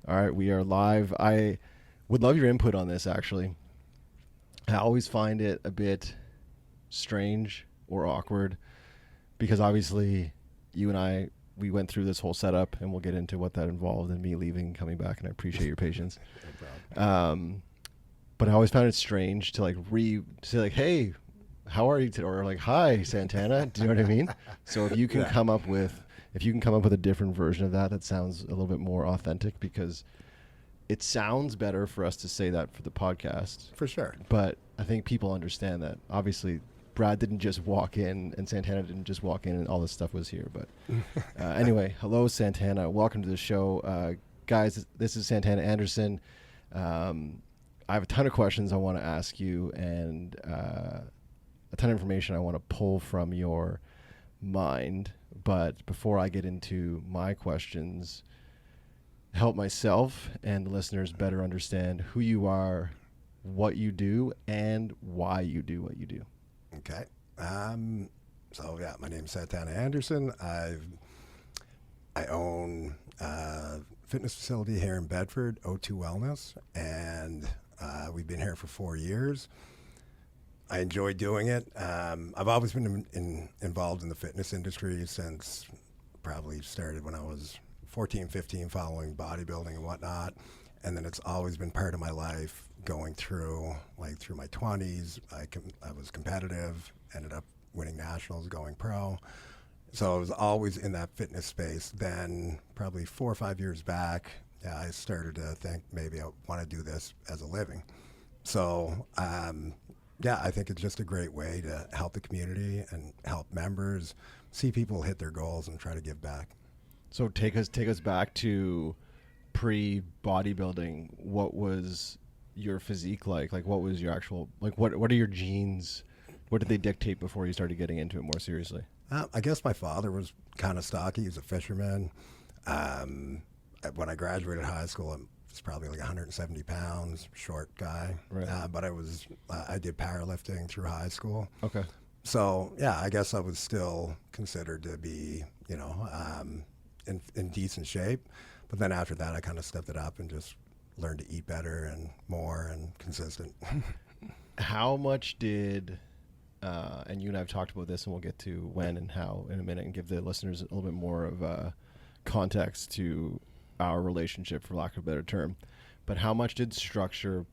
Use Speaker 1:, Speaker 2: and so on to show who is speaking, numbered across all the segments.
Speaker 1: All right, we are live. I would love your input on this, actually. I always find it a bit strange or awkward because obviously you and I, we went through this whole setup and we'll get into what that involved and me leaving and coming back, and I appreciate your patience.
Speaker 2: No problem.
Speaker 1: But I always found it strange to say like, hey, how are you today? Or like, hi, Santana. Do you know what I mean? So if you can
Speaker 2: Yeah.
Speaker 1: come up with a different version of that sounds a little bit more authentic, because it sounds better for us to say that for the podcast.
Speaker 2: For sure.
Speaker 1: But I think people understand that obviously Brad didn't just walk in and Santana didn't just walk in and all this stuff was here. But anyway, hello, Santana. Welcome to the show. Guys, this is Santana Anderson. I have a ton of questions I want to ask you, and a ton of information I want to pull from your mind. But before I get into my questions, help myself and the listeners better understand who you are, what you do, and why you do what you do.
Speaker 2: Okay. My name's Santana Anderson. I own a fitness facility here in Bedford, O2 Wellness, and we've been here for 4 years. I enjoy doing it. I've always been involved in the fitness industry since probably started when I was 14, 15, following bodybuilding and whatnot. And then it's always been part of my life going through my 20s. I was competitive, ended up winning nationals, going pro. So I was always in that fitness space. Then probably 4 or 5 years back, I started to think maybe I want to do this as a living. So, I think it's just a great way to help the community and help members see people hit their goals and try to give back.
Speaker 1: So take us back to pre-bodybuilding. What was your physique like? Like, what was your actual, like, what are your genes? What did they dictate before you started getting into it more seriously?
Speaker 2: I guess my father was kind of stocky. He was a fisherman. When I graduated high school, I was probably like 170 pounds, short guy.
Speaker 1: Right.
Speaker 2: But I did powerlifting through high school.
Speaker 1: Okay.
Speaker 2: So, I guess I was still considered to be, in decent shape. But then after that, I kind of stepped it up and just learned to eat better and more and consistent.
Speaker 1: How much did, and you and I have talked about this, and we'll get to when and how in a minute, and give the listeners a little bit more of context to our relationship, for lack of a better term. But how much did structure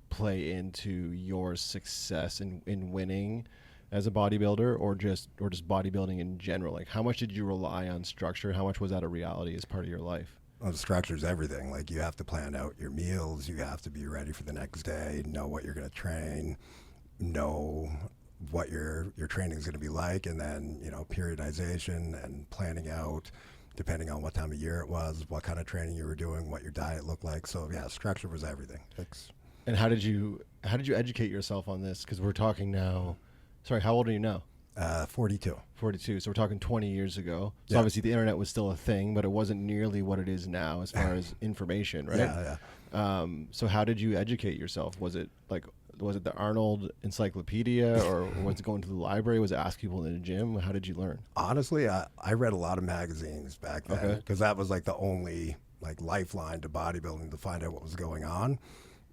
Speaker 1: play into your success in winning as a bodybuilder, or just bodybuilding in general? Like, how much did you rely on structure? How much was that a reality as part of your life?
Speaker 2: Well, structure is everything. Like, you have to plan out your meals. You have to be ready for the next day, know what you're going to train, know what your training is going to be like, and then, periodization and planning out, depending on what time of year it was, what kind of training you were doing, what your diet looked like. So, structure was everything.
Speaker 1: And how did you educate yourself on this? Because we're talking now. Sorry, how old are you now?
Speaker 2: 42.
Speaker 1: 42. So we're talking 20 years ago. So
Speaker 2: Yeah.
Speaker 1: obviously the internet was still a thing, but it wasn't nearly what it is now as far as information, right?
Speaker 2: Yeah.
Speaker 1: So how did you educate yourself? Was it the Arnold Encyclopedia, or was it going to the library? Was it ask people in the gym? How did you learn?
Speaker 2: Honestly, I read a lot of magazines back then,
Speaker 1: Okay.
Speaker 2: because that was like the only lifeline to bodybuilding to find out what was going on.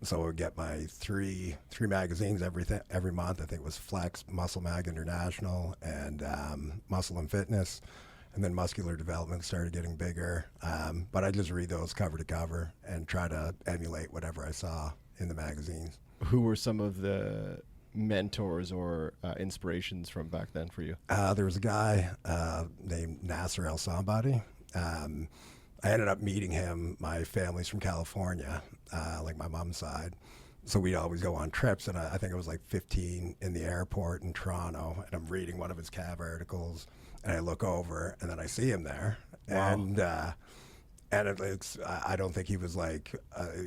Speaker 2: So I would get my three magazines every month. I think it was Flex, Muscle Mag International, and Muscle and Fitness. And then Muscular Development started getting bigger. But I just read those cover to cover and try to emulate whatever I saw in the magazines.
Speaker 1: Who were some of the mentors or inspirations from back then for you?
Speaker 2: There was a guy named Nasser El Sambadi. I ended up meeting him. My family's from California, like my mom's side. So we'd always go on trips, and I think it was like 15 in the airport in Toronto, and I'm reading one of his CAV articles, and I look over, and then I see him there.
Speaker 1: Wow.
Speaker 2: And I don't think he was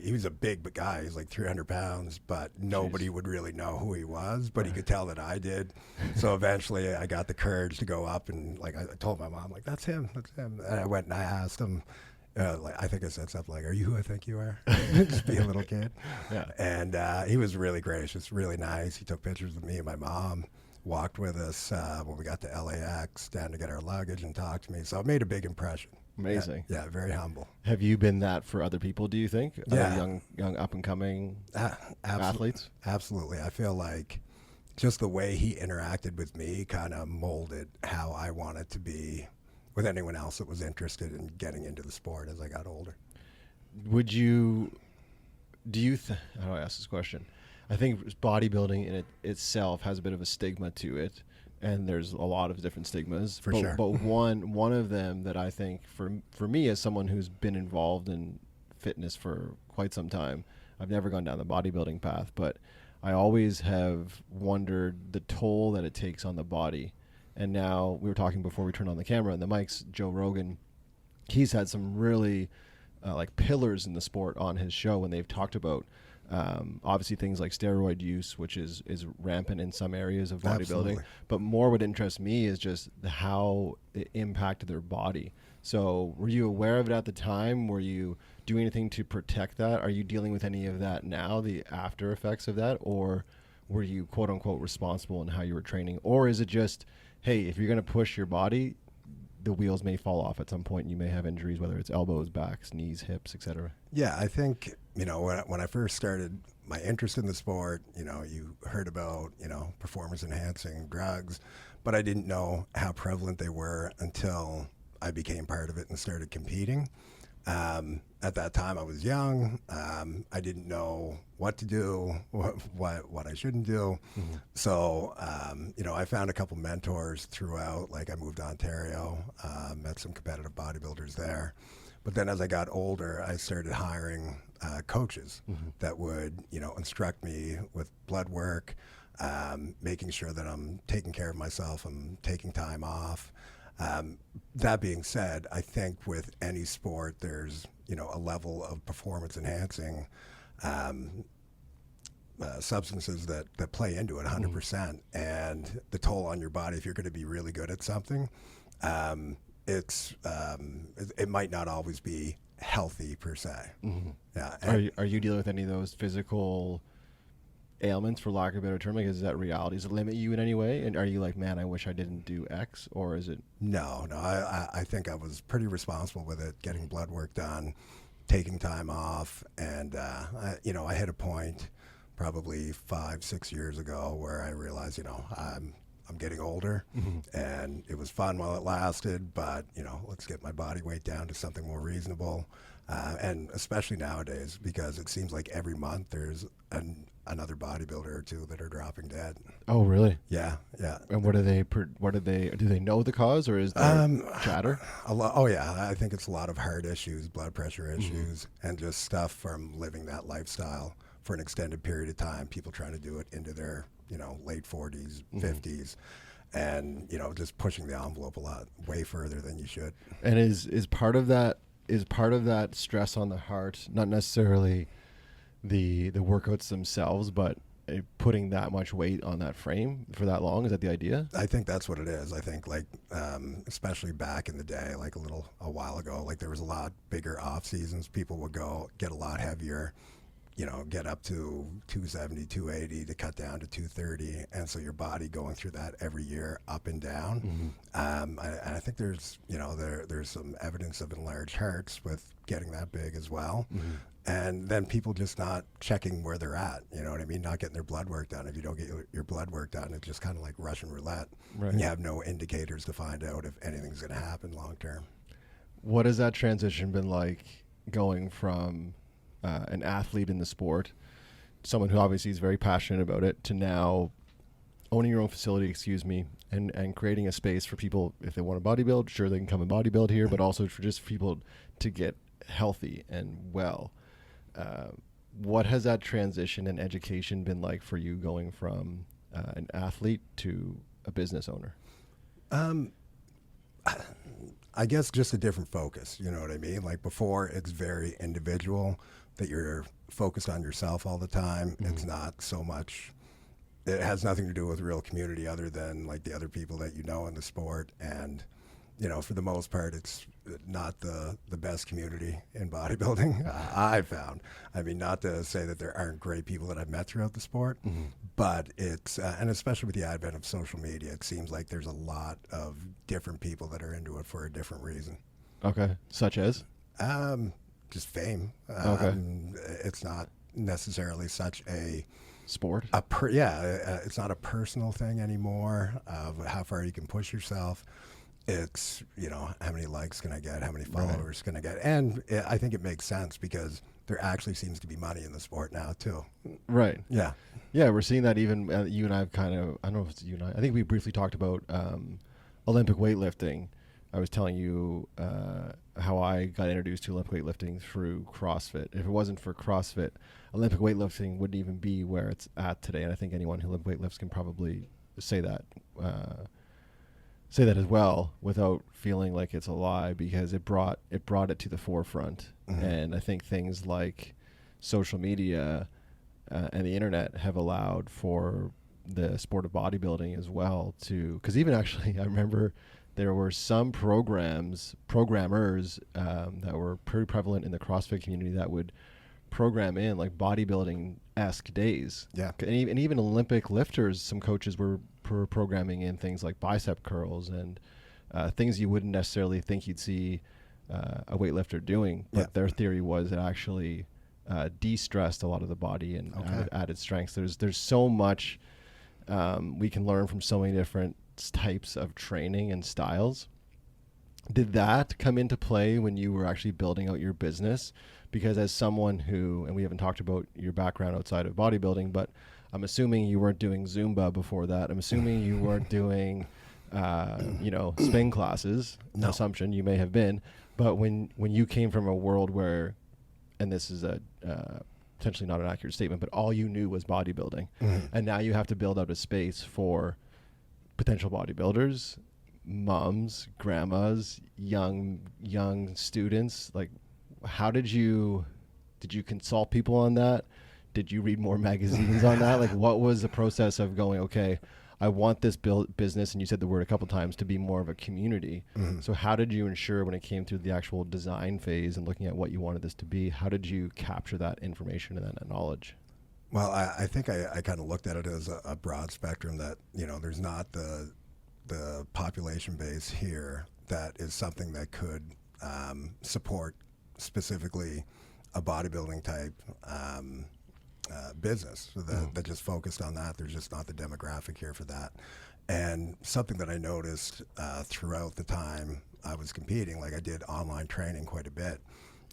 Speaker 2: he was a big guy. He's like 300 pounds, but nobody would really know who he was, but he could tell that I did. So eventually I got the courage to go up and I told my mom, that's him. And I went and I asked him, I think I said something like, "Are you who I think you are?" Just be a little kid.
Speaker 1: Yeah.
Speaker 2: And he was really gracious, really nice. He took pictures with me and my mom, walked with us when we got to LAX, down to get our luggage, and talked to me. So it made a big impression.
Speaker 1: Amazing.
Speaker 2: Yeah, very humble.
Speaker 1: Have you been that for other people, do you think?
Speaker 2: Yeah.
Speaker 1: Young up and coming athletes?
Speaker 2: Absolutely. I feel like just the way he interacted with me kind of molded how I wanted to be with anyone else that was interested in getting into the sport as I got older.
Speaker 1: How do I ask this question? I think bodybuilding in itself has a bit of a stigma to it, and there's a lot of different stigmas.
Speaker 2: For sure.
Speaker 1: But one of them that I think for me as someone who's been involved in fitness for quite some time, I've never gone down the bodybuilding path, but I always have wondered the toll that it takes on the body. And now we were talking before we turned on the camera and the mics, Joe Rogan, he's had some really like pillars in the sport on his show when they've talked about obviously things like steroid use, which is rampant in some areas of bodybuilding.
Speaker 2: Absolutely.
Speaker 1: But more what interests me is just how it impacted their body. So were you aware of it at the time? Were you doing anything to protect that? Are you dealing with any of that now, the after effects of that? Or were you quote unquote responsible in how you were training? Or is it just, hey, if you're going to push your body, the wheels may fall off at some point and you may have injuries, whether it's elbows, backs, knees, hips, etc.?
Speaker 2: Yeah, I think, when I first started my interest in the sport, you heard about, performance enhancing drugs, but I didn't know how prevalent they were until I became part of it and started competing. At that time I was young. I didn't know what to do, what I shouldn't do.
Speaker 1: Mm-hmm.
Speaker 2: So, I found a couple mentors throughout. Like I moved to Ontario, met some competitive bodybuilders there. But then as I got older, I started hiring coaches that would, instruct me with blood work, making sure that I'm taking care of myself, I'm taking time off. That being said, I think with any sport, there's, a level of performance enhancing substances that play into it 100%. And the toll on your body, if you're going to be really good at something, it might not always be healthy per se.
Speaker 1: Mm-hmm.
Speaker 2: Yeah.
Speaker 1: Are you dealing with any of those physical ailments, for lack of a better term? Like, is that reality? Does it limit you in any way? And are you like, man, I wish I didn't do X? Or is it?
Speaker 2: No. I think I was pretty responsible with it, getting blood work done, taking time off. And, I hit a point probably 5-6 years ago where I realized, I'm getting older, and it was fun while it lasted, but, let's get my body weight down to something more reasonable. And especially nowadays, because it seems like every month there's another bodybuilder or two that are dropping dead.
Speaker 1: Oh, really?
Speaker 2: Yeah.
Speaker 1: And do they know the cause, or is there chatter?
Speaker 2: Oh yeah, I think it's a lot of heart issues, blood pressure issues, and just stuff from living that lifestyle for an extended period of time. People trying to do it into their, late 40s, 50s. And, just pushing the envelope a lot, way further than you should.
Speaker 1: And is part of that stress on the heart, not necessarily the workouts themselves, but putting that much weight on that frame for that long? Is that the idea?
Speaker 2: I think that's what it is. I think especially back in the day, like a while ago, like there was a lot bigger off seasons. People would go get a lot heavier, get up to 270, 280 to cut down to 230. And so your body going through that every year up and down. I think there's, there's some evidence of enlarged hearts with getting that big as well. And then people just not checking where they're at, you know what I mean? Not getting their blood work done. If you don't get your blood work done, it's just kind of like Russian roulette.
Speaker 1: Right.
Speaker 2: And you have no indicators to find out if anything's going to happen long term.
Speaker 1: What has that transition been like, going from an athlete in the sport, someone who obviously is very passionate about it, to now owning your own facility, and creating a space for people, if they want to bodybuild, sure, they can come and bodybuild here, but also for just people to get healthy and well. What has that transition and education been like for you, going from an athlete to a business owner?
Speaker 2: I guess just a different focus, you know what I mean? Like before, it's very individual, that you're focused on yourself all the time. It's not so much, it has nothing to do with real community other than like the other people that you know in the sport. And, for the most part, it's not the best community in bodybuilding, I've found. I mean, not to say that there aren't great people that I've met throughout the sport, but it's, and especially with the advent of social media, it seems like there's a lot of different people that are into it for a different reason. Okay.
Speaker 1: Such as?
Speaker 2: Just fame.
Speaker 1: Okay.
Speaker 2: It's not necessarily such a
Speaker 1: Sport?
Speaker 2: it's not a personal thing anymore of how far you can push yourself. It's, how many likes can I get? How many followers can I get? And I think it makes sense because there actually seems to be money in the sport now too.
Speaker 1: Right.
Speaker 2: Yeah.
Speaker 1: Yeah, we're seeing that even you and I have kind of, I don't know if it's you and I think we briefly talked about Olympic weightlifting. I was telling you how I got introduced to Olympic weightlifting through CrossFit. If it wasn't for CrossFit, Olympic weightlifting wouldn't even be where it's at today. And I think anyone who Olympic weightlifts can probably say that as well without feeling like it's a lie, because it brought it to the forefront. Mm-hmm. And I think things like social media and the internet have allowed for the sport of bodybuilding as well to, because even actually I remember there were some programmers that were pretty prevalent in the CrossFit community that would program in like bodybuilding-esque days.
Speaker 2: Yeah.
Speaker 1: And even Olympic lifters, some coaches were programming in things like bicep curls and things you wouldn't necessarily think you'd see a weightlifter doing. But their theory was it actually de-stressed a lot of the body and added strength. There's so much we can learn from so many different types of training and styles. Did that come into play when you were actually building out your business? Because as someone who, and we haven't talked about your background outside of bodybuilding, but I'm assuming you weren't doing Zumba before that. I'm assuming you weren't doing, spin classes.
Speaker 2: No.
Speaker 1: Assumption you may have been, but when you came from a world where, and this is a potentially not an accurate statement, but all you knew was bodybuilding, and now you have to build out a space for potential bodybuilders, moms, grandmas, young students. Like, how did you consult people on that? Did you read more magazines on that? Like, what was the process of going, okay, I want this business, and you said the word a couple times, to be more of a community. Mm-hmm. So how did you ensure when it came to the actual design phase and looking at what you wanted this to be, how did you capture that information and that knowledge?
Speaker 2: Well, I think I kind of looked at it as a broad spectrum that, there's not the population base here that is something that could support specifically a bodybuilding type business that just focused on that. There's just not the demographic here for that. And something that I noticed throughout the time I was competing, like I did online training quite a bit.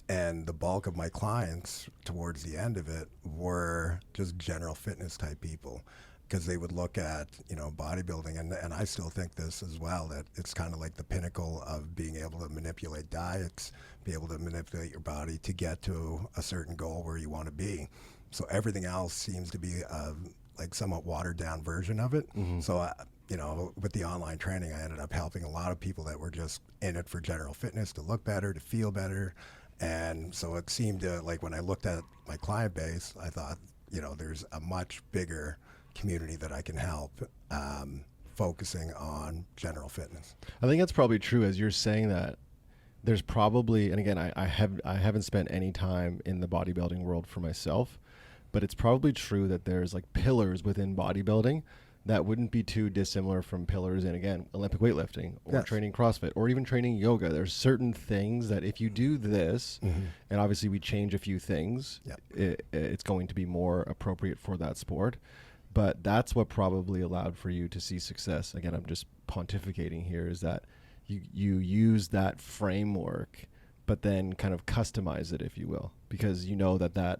Speaker 2: And the bulk of my clients towards the end of it were just general fitness type people, because they would look at, bodybuilding, and I still think this as well, that it's kind of like the pinnacle of being able to manipulate diets, be able to manipulate your body to get to a certain goal where you want to be. So everything else seems to be like somewhat watered down version of it. Mm-hmm. So, with the online training, I ended up helping a lot of people that were just in it for general fitness, to look better, to feel better. And so it seemed to, like, when I looked at my client base, I thought, there's a much bigger community that I can help, focusing on general fitness.
Speaker 1: I think that's probably true. As you're saying that, there's probably, and again, I haven't spent any time in the bodybuilding world for myself, but it's probably true that there's like pillars within bodybuilding that wouldn't be too dissimilar from pillars in, again, Olympic weightlifting or training CrossFit or even training yoga. There's certain things that if you do this, and obviously we change a few things, it's going to be more appropriate for that sport. But that's what probably allowed for you to see success. Again, I'm just pontificating here, is that you use that framework, but then kind of customize it, if you will, because you know that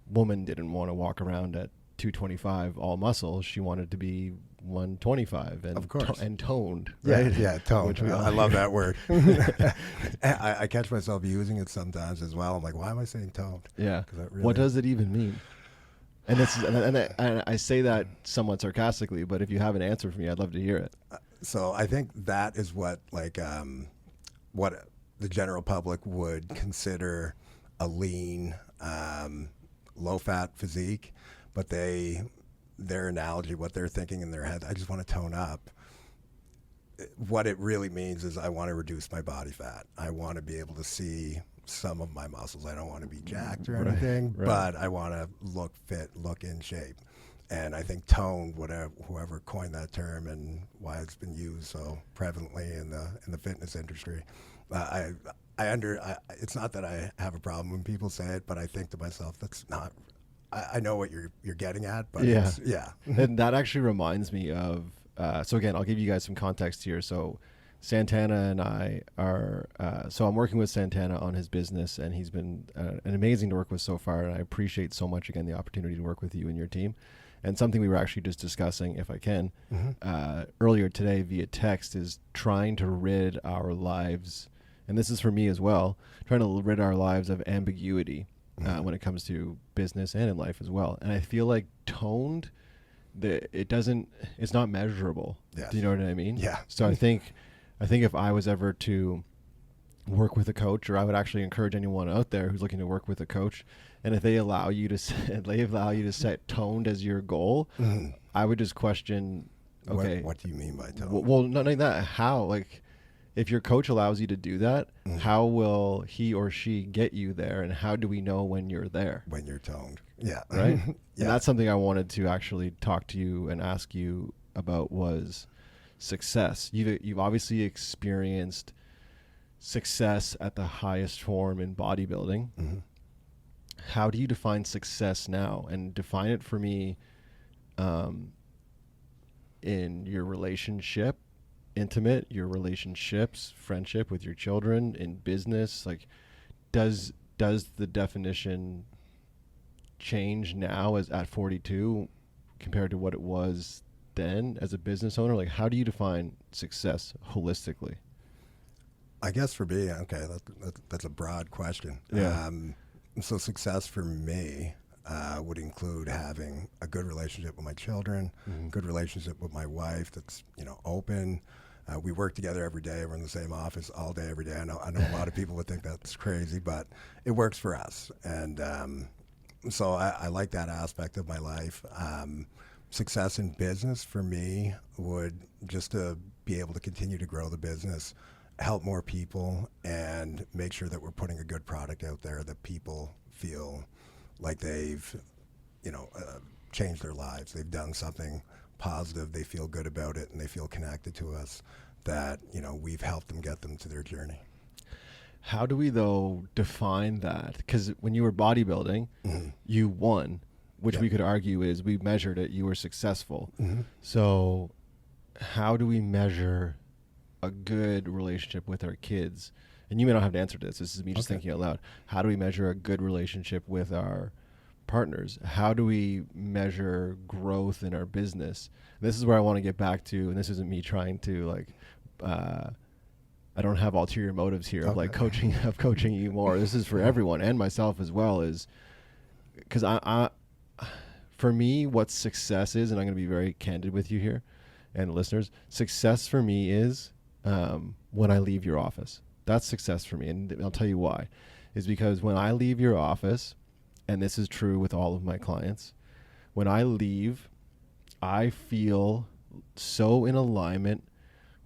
Speaker 1: woman didn't want to walk around at 225 all muscle. She wanted to be 125 and
Speaker 2: of course.
Speaker 1: And toned, right?
Speaker 2: Yeah, toned. I love that word. I catch myself using it sometimes as well. I'm like, why am I saying toned?
Speaker 1: Yeah. What does it even mean? And this is, and I say that somewhat sarcastically, but if you have an answer for me, I'd love to hear it.
Speaker 2: So I think that is what what the general public would consider a lean, low-fat physique, but their analogy, what they're thinking in their head, I just want to tone up. What it really means is I want to reduce my body fat. I want to be able to see some of my muscles. I don't want to be jacked or anything, but I want to look fit, look in shape. And I think toned, whoever coined that term and why it's been used so prevalently in the fitness industry, I, it's not that I have a problem when people say it, but I think to myself, that's not, I know what you're getting at, but
Speaker 1: Yeah.
Speaker 2: yeah.
Speaker 1: And that actually reminds me of, so again, I'll give you guys some context here. So Santana and I are, so I'm working with Santana on his business, and he's been an amazing to work with so far. And I appreciate so much, again, the opportunity to work with you and your team. And something we were actually just discussing, if I can, earlier today via text, is trying to rid our lives, and this is for me as well, trying to rid our lives of ambiguity when it comes to business and in life as well. And I feel like toned, it's not measurable.
Speaker 2: Yes.
Speaker 1: Do you know what I mean?
Speaker 2: Yeah.
Speaker 1: So I think if I was ever to work with a coach, or I would actually encourage anyone out there who's looking to work with a coach, and if they allow you to set toned as your goal, I would just question, okay,
Speaker 2: What do you mean by tone?
Speaker 1: well, not like that. How, like, if your coach allows you to do that, how will he or she get you there, and how do we know when you're there?
Speaker 2: When you're toned. Yeah.
Speaker 1: Right?
Speaker 2: Yeah.
Speaker 1: And that's something I wanted to actually talk to you and ask you about, was success. You've obviously experienced success at the highest form in bodybuilding. How do you define success now? And define it for me in your relationship, intimate, your relationships, friendship with your children, in business. Like, does the definition change now as at 42 compared to what it was then as a business owner? Like, how do you define success holistically?
Speaker 2: I guess for me, okay, that's a broad question.
Speaker 1: Yeah.
Speaker 2: So success for me would include having a good relationship with my children, good relationship with my wife that's, open. We work together every day. We're in the same office all day, every day. I know a lot of people would think that's crazy, but it works for us. And so I like that aspect of my life. Success in business for me would just to be able to continue to grow the business, help more people, and make sure that we're putting a good product out there that people feel like they've, changed their lives. They've done something positive. They feel good about it, and they feel connected to us, that, we've helped them get them to their journey.
Speaker 1: How do we, though, define that? Because when you were bodybuilding, you won, which we could argue is, we measured it, you were successful. So how do we measure a good relationship with our kids? And you may not have to answer this. This is me just thinking out loud. How do we measure a good relationship with our partners? How do we measure growth in our business? And this is where I want to get back to, and this isn't me trying to I don't have ulterior motives here of coaching you more. This is for everyone and myself as well, is because I for me, what success is, and I'm going to be very candid with you here and listeners, success for me is when I leave your office. That's success for me. And I'll tell you why. Is because when I leave your office, and this is true with all of my clients, when I leave, I feel so in alignment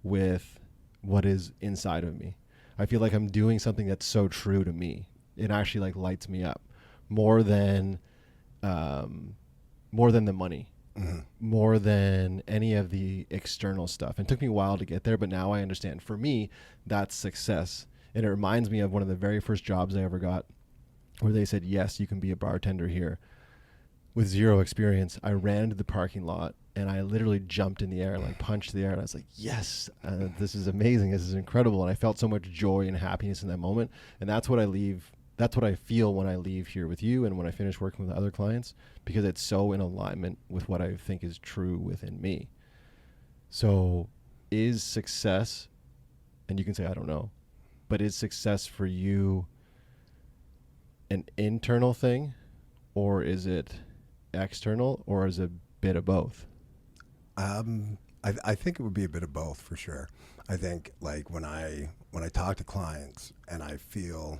Speaker 1: with what is inside of me. I feel like I'm doing something that's so true to me. It actually lights me up more than the money. More than any of the external stuff. And it took me a while to get there, but now I understand. For me, that's success. And it reminds me of one of the very first jobs I ever got, where they said, yes, you can be a bartender here. With zero experience, I ran to the parking lot and I literally jumped in the air and punched the air. And I was like, yes, this is amazing. This is incredible. And I felt so much joy and happiness in that moment. And that's what I feel when I leave here with you and when I finish working with other clients, because it's so in alignment with what I think is true within me. So is success, and you can say, I don't know, but is success for you an internal thing, or is it external, or is it a bit of both?
Speaker 2: I think it would be a bit of both for sure. I think when I talk to clients and I feel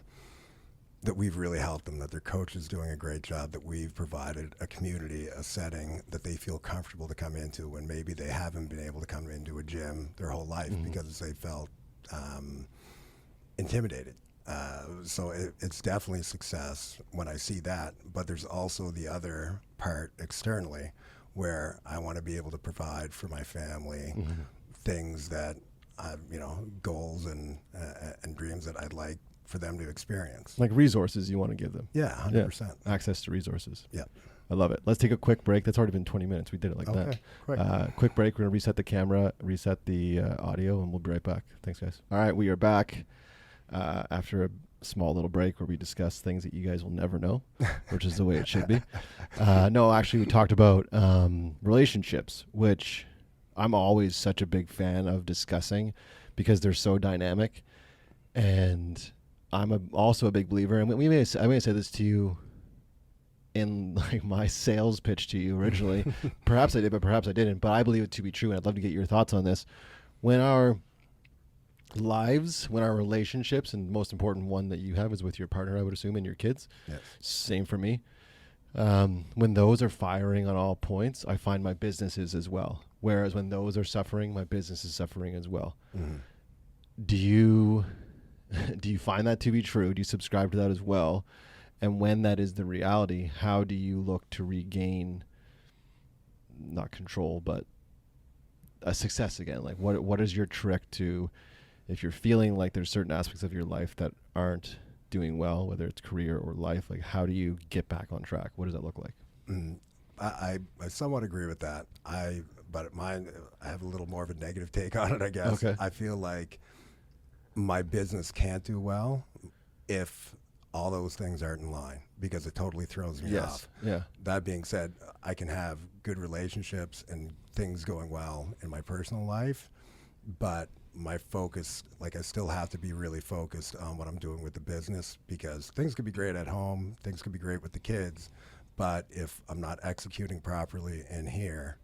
Speaker 2: that we've really helped them, that their coach is doing a great job, that we've provided a community, a setting that they feel comfortable to come into when maybe they haven't been able to come into a gym their whole life because they felt intimidated. So it's definitely success when I see that, but there's also the other part externally where I want to be able to provide for my family things that goals and dreams that I'd like for them to experience.
Speaker 1: Like resources you want to give them.
Speaker 2: Yeah, 100%.
Speaker 1: Access to resources.
Speaker 2: Yeah.
Speaker 1: I love it. Let's take a quick break. That's already been 20 minutes. We did it like that.
Speaker 2: Quick.
Speaker 1: Quick break. We're going to reset the camera, reset the audio, and we'll be right back. Thanks, guys. All right, we are back after a small little break where we discuss things that you guys will never know, which is the way it should be. No, actually, we talked about relationships, which I'm always such a big fan of discussing because they're so dynamic. And I'm also a big believer, and I may have said this to you in like my sales pitch to you originally. Perhaps I did, but perhaps I didn't. But I believe it to be true, and I'd love to get your thoughts on this. When our lives, when our relationships, and the most important one that you have is with your partner, I would assume, and your kids.
Speaker 2: Yes.
Speaker 1: Same for me. When those are firing on all points, I find my business is as well. Whereas when those are suffering, my business is suffering as well.
Speaker 2: Mm-hmm.
Speaker 1: Do you find that to be true? Do you subscribe to that as well? And when that is the reality, how do you look to regain, not control, but a success again? Like what is your trick to, if you're feeling like there's certain aspects of your life that aren't doing well, whether it's career or life, like how do you get back on track? What does that look like?
Speaker 2: I somewhat agree with that. But mine, I have a little more of a negative take on it, I guess.
Speaker 1: Okay.
Speaker 2: I feel like my business can't do well if all those things aren't in line, because it totally throws me off.
Speaker 1: Yeah.
Speaker 2: That being said, I can have good relationships and things going well in my personal life, but my focus, like I still have to be really focused on what I'm doing with the business, because things could be great at home, things could be great with the kids, but if I'm not executing properly in here,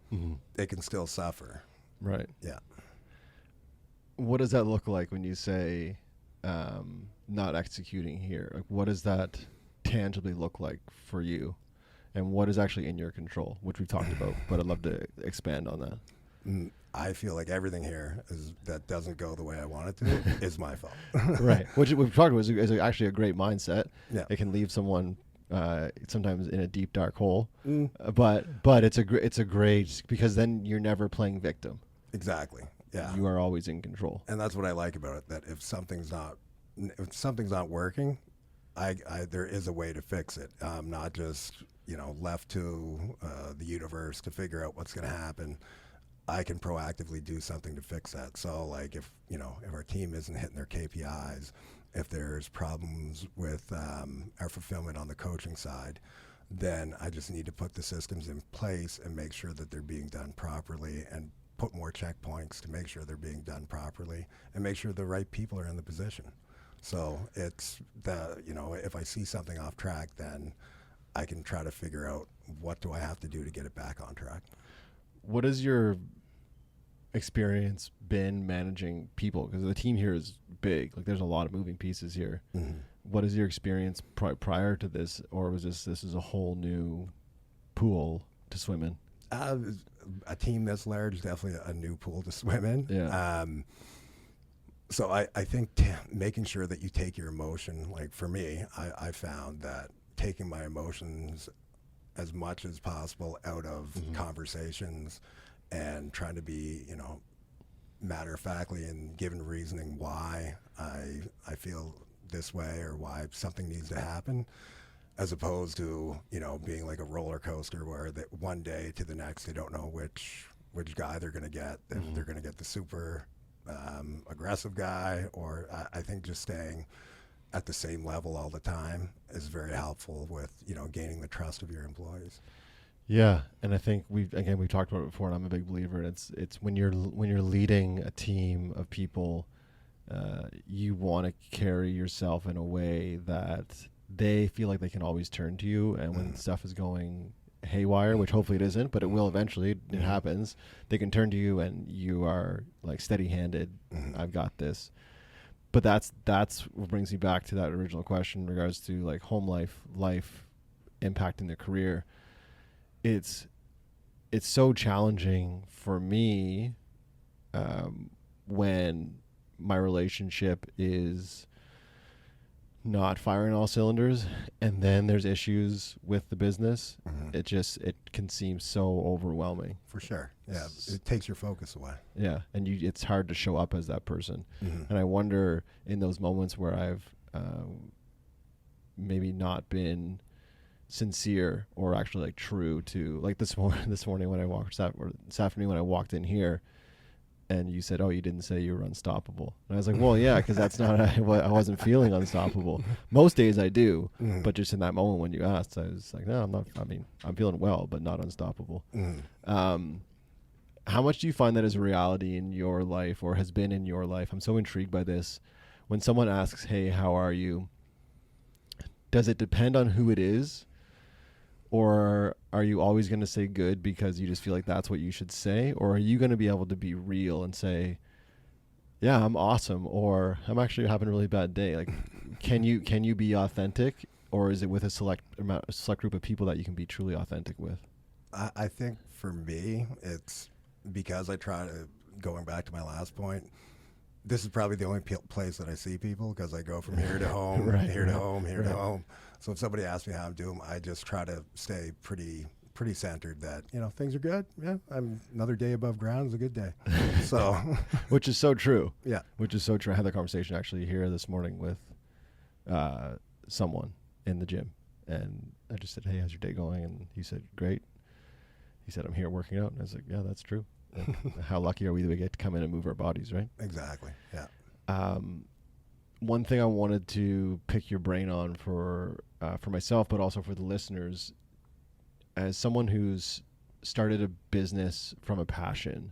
Speaker 2: they can still suffer.
Speaker 1: Right.
Speaker 2: Yeah.
Speaker 1: What does that look like when you say not executing here? Like, what does that tangibly look like for you? And what is actually in your control, which we've talked about, but I'd love to expand on that.
Speaker 2: I feel like everything here that doesn't go the way I want it to is my fault.
Speaker 1: Right. Which we've talked about is actually a great mindset.
Speaker 2: Yeah.
Speaker 1: It can leave someone sometimes in a deep, dark hole. But it's a great, because then you're never playing victim.
Speaker 2: Exactly. Yeah.
Speaker 1: You are always in control.
Speaker 2: And that's what I like about it, that if something's not working, there is a way to fix it. Not just, left to the universe to figure out what's going to happen. I can proactively do something to fix that. So like if our team isn't hitting their KPIs, if there's problems with our fulfillment on the coaching side, then I just need to put the systems in place and make sure that they're being done properly, and put more checkpoints to make sure they're being done properly, and make sure the right people are in the position. So it's if I see something off track, then I can try to figure out what do I have to do to get it back on track.
Speaker 1: What has your experience been managing people? Because the team here is big. Like there's a lot of moving pieces here. What is your experience prior to this, or was this is a whole new pool to swim in?
Speaker 2: A team this large is definitely a new pool to swim in.
Speaker 1: Yeah.
Speaker 2: So I think making sure that you take your emotion, like for me, I found that taking my emotions as much as possible out of conversations and trying to be, matter-of-factly and giving reasoning why I feel this way or why something needs to happen, as opposed to, being like a roller coaster where that one day to the next they don't know which guy they're going to get. If they're going to get the super aggressive guy, or I think just staying at the same level all the time is very helpful with, gaining the trust of your employees.
Speaker 1: Yeah, and I think we've talked about it before, and I'm a big believer. And it's when you're leading a team of people, you want to carry yourself in a way that they feel like they can always turn to you, and when stuff is going haywire, which hopefully it isn't, but it will eventually, it happens, they can turn to you and you are like steady-handed. I've got this. But that's what brings me back to that original question in regards to like home life impacting the career. It's so challenging for me when my relationship is not firing all cylinders, and then there's issues with the business, it can seem so overwhelming.
Speaker 2: For sure. Yeah. It takes your focus away.
Speaker 1: Yeah, and it's hard to show up as that person. And I wonder, in those moments where I've maybe not been sincere or actually like true to, like this morning when I walked, or this afternoon when I walked in here, and you said, "Oh, you didn't say you were unstoppable." And I was like, "Well, yeah, because that's not I wasn't feeling unstoppable. Most days I do, but just in that moment when you asked, I was like, no, I'm not. I mean, I'm feeling well, but not unstoppable." How much do you find that is a reality in your life, or has been in your life? I'm so intrigued by this. When someone asks, "Hey, how are you?" does it depend on who it is? Or are you always going to say good because you just feel like that's what you should say? Or are you going to be able to be real and say, yeah, I'm awesome, or I'm actually having a really bad day? Like, can you be authentic, or is it with a select group of people that you can be truly authentic with?
Speaker 2: I think for me, it's because I try to, going back to my last point, this is probably the only place that I see people, because I go from here to home, here to home, here to home. So if somebody asks me how I'm doing, I just try to stay pretty centered that, things are good. Yeah, I'm another day above ground is a good day. So,
Speaker 1: which is so true.
Speaker 2: Yeah,
Speaker 1: which is so true. I had that conversation actually here this morning with someone in the gym, and I just said, "Hey, how's your day going?" And he said, "Great." He said, "I'm here working out." And I was like, "Yeah, that's true. How lucky are we that we get to come in and move our bodies, right?"
Speaker 2: Exactly. Yeah.
Speaker 1: One thing I wanted to pick your brain on for myself, but also for the listeners, as someone who's started a business from a passion,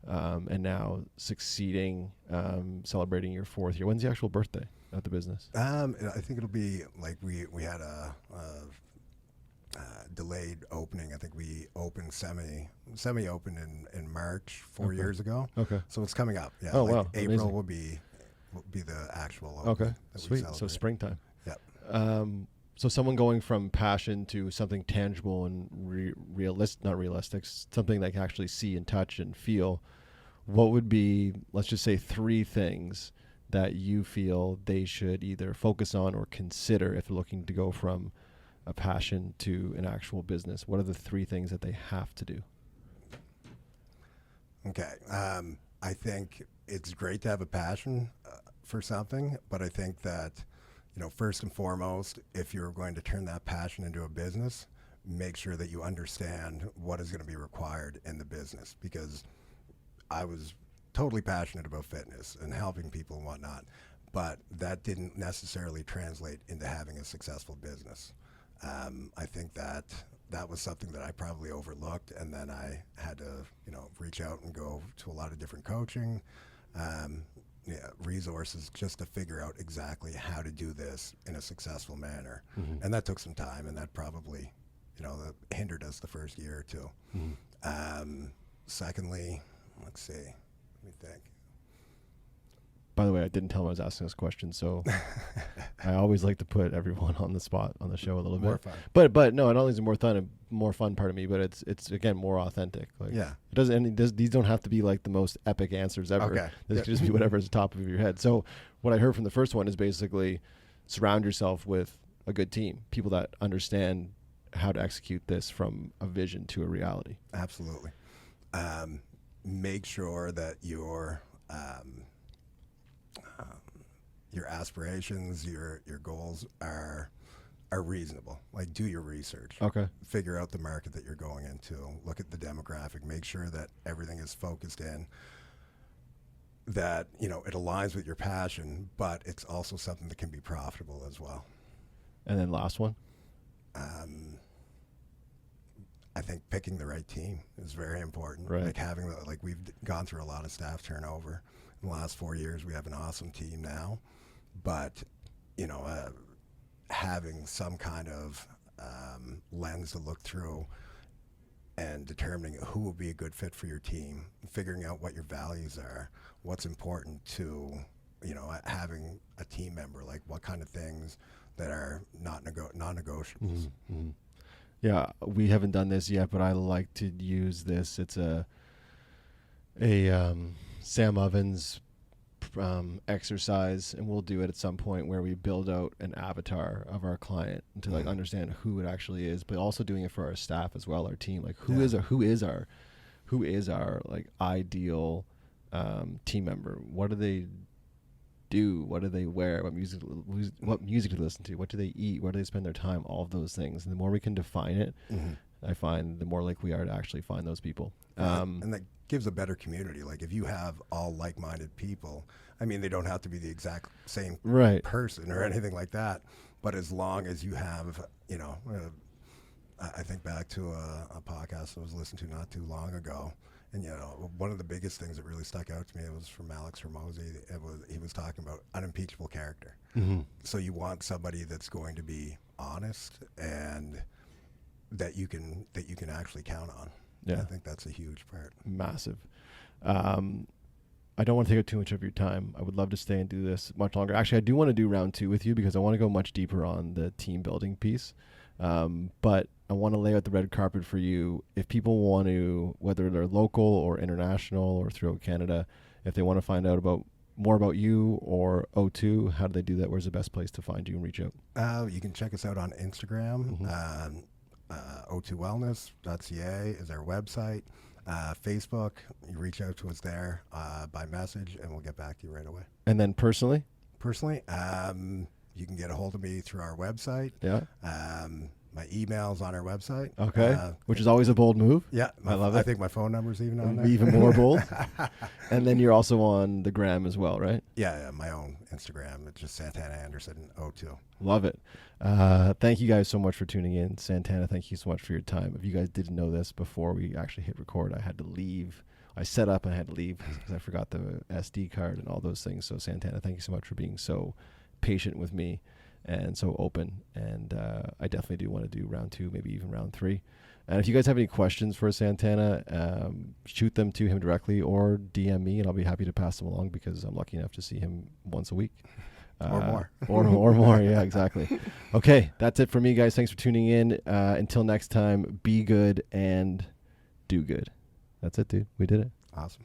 Speaker 1: and now succeeding, celebrating your 4th year. When's the actual birthday of the business?
Speaker 2: I think it'll be like we had a delayed opening. I think we opened semi-open in March 4 years ago.
Speaker 1: Okay.
Speaker 2: So it's coming up. Yeah.
Speaker 1: Oh, wow.
Speaker 2: April
Speaker 1: Amazing.
Speaker 2: will be the actual opening.
Speaker 1: Okay. Sweet. So springtime.
Speaker 2: Yeah.
Speaker 1: So someone going from passion to something tangible and not realistic, something they can actually see and touch and feel, what would be, let's just say, 3 things that you feel they should either focus on or consider if they're looking to go from a passion to an actual business? What are the 3 things that they have to do?
Speaker 2: Okay. I think it's great to have a passion for something, but I think that, first and foremost, if you're going to turn that passion into a business, make sure that you understand what is going to be required in the business, because I was totally passionate about fitness and helping people and whatnot, but that didn't necessarily translate into having a successful business. I think that was something that I probably overlooked, and then I had to, reach out and go to a lot of different coaching, resources, just to figure out exactly how to do this in a successful manner. And that took some time, and that probably, that hindered us the first year or two. Secondly, let's see, let me think.
Speaker 1: By the way, I didn't tell him I was asking this question, so I always like to put everyone on the spot on the show a little
Speaker 2: More
Speaker 1: bit.
Speaker 2: fun.
Speaker 1: But no, not only is it more fun part of me, but it's again more authentic. Like,
Speaker 2: Yeah.
Speaker 1: It doesn't. And these don't have to be like the most epic answers ever.
Speaker 2: Okay.
Speaker 1: This could just be whatever's the top of your head. So what I heard from the first one is basically surround yourself with a good team, people that understand how to execute this from a vision to a reality.
Speaker 2: Absolutely. Make sure that your aspirations, your goals are reasonable. Like, do your research.
Speaker 1: Okay.
Speaker 2: Figure out the market that you're going into. Look at the demographic. Make sure that everything is focused in, that, it aligns with your passion, but it's also something that can be profitable as well.
Speaker 1: And then last one.
Speaker 2: I think picking the right team is very important.
Speaker 1: Right.
Speaker 2: Like we've gone through a lot of staff turnover in the last 4 years. We have an awesome team now, but having some kind of lens to look through and determining who will be a good fit for your team, figuring out what your values are, what's important to, having a team member, like what kind of things that are non-negotiables.
Speaker 1: Mm-hmm. Yeah, we haven't done this yet, but I like to use this. It's a Sam Ovens exercise, and we'll do it at some point, where we build out an avatar of our client to like understand who it actually is, but also doing it for our staff as well, our team. Like who is our like ideal team member? What do they do? What do they wear? What music do they listen to? What do they eat? Where do they spend their time? All of those things. And the more we can define it, I find the more likely we are to actually find those people.
Speaker 2: And that gives a better community. Like if you have all like-minded people, I mean, they don't have to be the exact same person or anything like that. But as long as you have, you know, I think back to a podcast I was listening to not too long ago. And, you know, one of the biggest things that really stuck out to me, it was from Alex Hormozy. He was talking about unimpeachable character. So you want somebody that's going to be honest and that you can actually count on. Yeah, I think that's a huge part.
Speaker 1: Massive. I don't want to take up too much of your time. I would love to stay and do this much longer. Actually, I do want to do round 2 with you because I want to go much deeper on the team building piece. But I want to lay out the red carpet for you. If people want to, whether they're local or international or throughout Canada, if they want to find out more about you or O2, how do they do that? Where's the best place to find you and reach out?
Speaker 2: You can check us out on Instagram. O2wellness.ca is our website. Facebook, you reach out to us there by message, and we'll get back to you right away.
Speaker 1: And then personally,
Speaker 2: you can get a hold of me through our website.
Speaker 1: Yeah.
Speaker 2: My email's on our website.
Speaker 1: Okay. Which is always a bold move.
Speaker 2: Yeah.
Speaker 1: I love it.
Speaker 2: I think my phone number's even on there.
Speaker 1: Even more bold. And then you're also on the gram as well, right?
Speaker 2: Yeah, my own Instagram. It's just Santana Anderson I.
Speaker 1: Love it. Thank you guys so much for tuning in. Santana, thank you so much for your time. If you guys didn't know this, before we actually hit record, I had to leave. I set up and I had to leave because I forgot the SD card and all those things. So Santana, thank you so much for being so patient with me and so open. And I definitely do want to do round 2, maybe even round 3. And if you guys have any questions for Santana, shoot them to him directly or DM me, and I'll be happy to pass them along because I'm lucky enough to see him once a week.
Speaker 2: Or more.
Speaker 1: or more. Yeah, exactly. Okay, that's it for me, guys. Thanks for tuning in. Until next time, be good and do good. That's it, dude. We did it.
Speaker 2: Awesome.